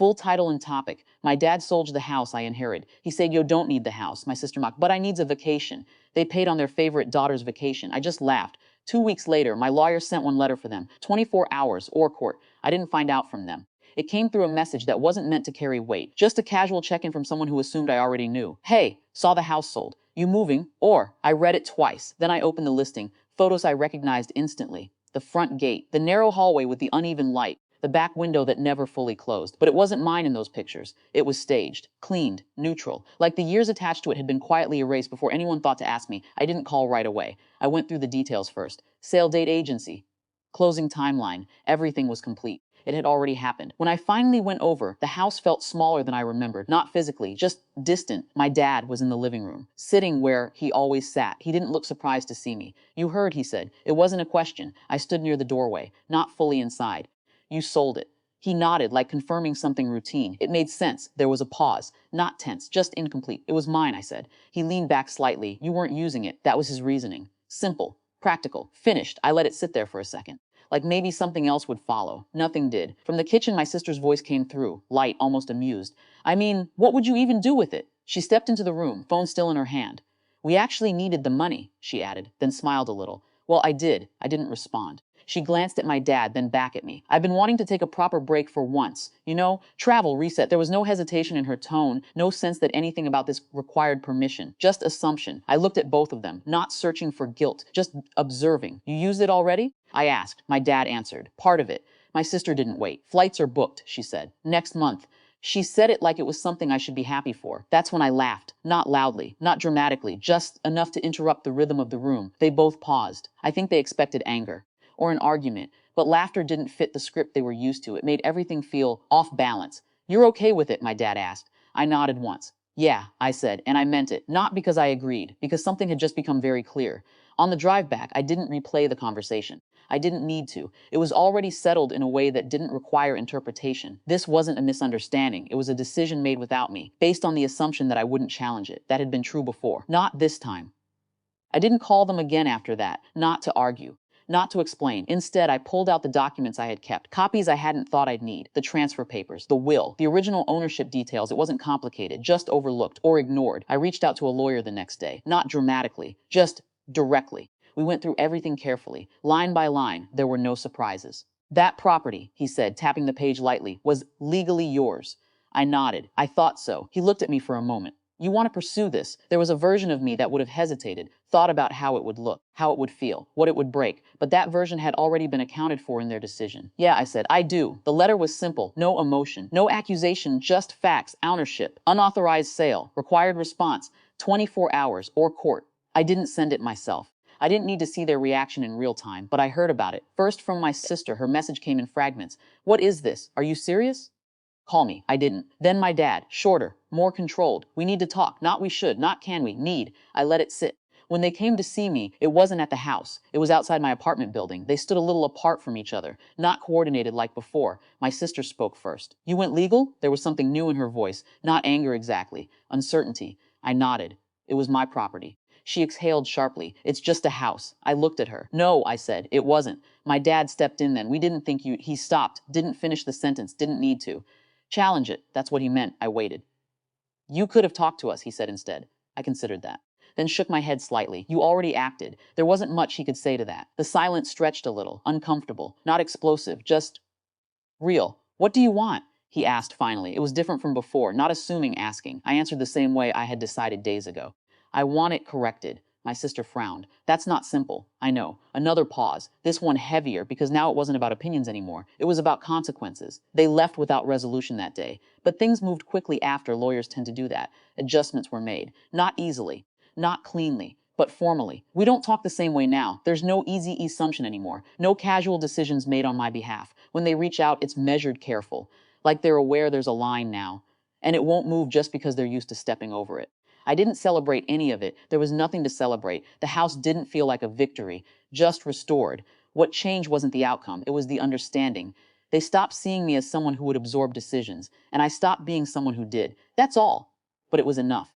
Full title and topic. My dad sold the house I inherited. He said, "Yo, don't need the house," my sister mocked. "But I needs a vacation." They paid on their favorite daughter's vacation. I just laughed. 2 weeks later, my lawyer sent one letter for them. 24 hours, or court. I didn't find out from them. It came through a message that wasn't meant to carry weight. Just a casual check-in from someone who assumed I already knew. "Hey, saw the house sold. You moving?" Or, I read it twice. Then I opened the listing. Photos I recognized instantly. The front gate, the narrow hallway with the uneven light, the back window that never fully closed. But it wasn't mine in those pictures. It was staged, cleaned, neutral. Like the years attached to it had been quietly erased before anyone thought to ask me. I didn't call right away. I went through the details first. Sale date, agency. Closing timeline. Everything was complete. It had already happened. When I finally went over, the house felt smaller than I remembered. Not physically, just distant. My dad was in the living room, sitting where he always sat. He didn't look surprised to see me. "You heard," he said. It wasn't a question. I stood near the doorway, not fully inside. "You sold it." He nodded, like confirming something routine. It made sense. There was a pause. Not tense, just incomplete. "It was mine," I said. He leaned back slightly. "You weren't using it." That was his reasoning. Simple. Practical. Finished. I let it sit there for a second. Like maybe something else would follow. Nothing did. From the kitchen, my sister's voice came through, light, almost amused. "I mean, what would you even do with it?" She stepped into the room, phone still in her hand. "We actually needed the money," she added, then smiled a little. "Well, I did." I didn't respond. She glanced at my dad, then back at me. "I've been wanting to take a proper break for once. You know, travel, reset." There was no hesitation in her tone, no sense that anything about this required permission, just assumption. I looked at both of them, not searching for guilt, just observing. "You used it already?" I asked. My dad answered. "Part of it." My sister didn't wait. "Flights are booked," she said. "Next month." She said it like it was something I should be happy for. That's when I laughed. Not loudly, not dramatically, just enough to interrupt the rhythm of the room. They both paused. I think they expected anger or an argument, but laughter didn't fit the script they were used to. It made everything feel off balance. "You're okay with it?" my dad asked. I nodded once. "Yeah," I said, and I meant it. Not because I agreed, because something had just become very clear. On the drive back, I didn't replay the conversation. I didn't need to. It was already settled in a way that didn't require interpretation. This wasn't a misunderstanding. It was a decision made without me, based on the assumption that I wouldn't challenge it. That had been true before. Not this time. I didn't call them again after that, not to argue, not to explain. Instead, I pulled out the documents I had kept, copies I hadn't thought I'd need, the transfer papers, the will, the original ownership details. It wasn't complicated, just overlooked or ignored. I reached out to a lawyer the next day, not dramatically, just directly. We went through everything carefully, line by line. There were no surprises. "That property," he said, tapping the page lightly, "was legally yours." I nodded. I thought so. He looked at me for a moment. "You want to pursue this?" There was a version of me that would have hesitated, thought about how it would look, how it would feel, what it would break, but that version had already been accounted for in their decision. "Yeah," I said, "I do." The letter was simple, no emotion, no accusation, just facts, ownership, unauthorized sale, required response, 24 hours, or court. I didn't send it myself. I didn't need to see their reaction in real time, but I heard about it. First from my sister. Her message came in fragments. "What is this? Are you serious?" "Call me." I didn't. Then my dad, shorter, more controlled. "We need to talk. Not we should, not can we, need." I let it sit. When they came to see me, it wasn't at the house. It was outside my apartment building. They stood a little apart from each other, not coordinated like before. My sister spoke first. "You went legal?" There was something new in her voice, not anger exactly, uncertainty. I nodded. It was my property. She exhaled sharply. "It's just a house." I looked at her. "No," I said, "it wasn't." My dad stepped in then. "We didn't think you—" He stopped, didn't finish the sentence, didn't need to. "Challenge it." That's what he meant. I waited. "You could have talked to us," he said instead. I considered that. Then shook my head slightly. "You already acted." There wasn't much he could say to that. The silence stretched a little, uncomfortable, not explosive, just real. "What do you want?" he asked finally. It was different from before, not assuming, asking. I answered the same way I had decided days ago. "I want it corrected." My sister frowned. "That's not simple." I know. Another pause. This one heavier, because now it wasn't about opinions anymore. It was about consequences. They left without resolution that day. But things moved quickly after. Lawyers tend to do that. Adjustments were made. Not easily. Not cleanly. But formally. We don't talk the same way now. There's no easy assumption anymore. No casual decisions made on my behalf. When they reach out, it's measured, careful. Like they're aware there's a line now. And it won't move just because they're used to stepping over it. I didn't celebrate any of it. There was nothing to celebrate. The house didn't feel like a victory, just restored. What changed wasn't the outcome. It was the understanding. They stopped seeing me as someone who would absorb decisions, and I stopped being someone who did. That's all. But it was enough.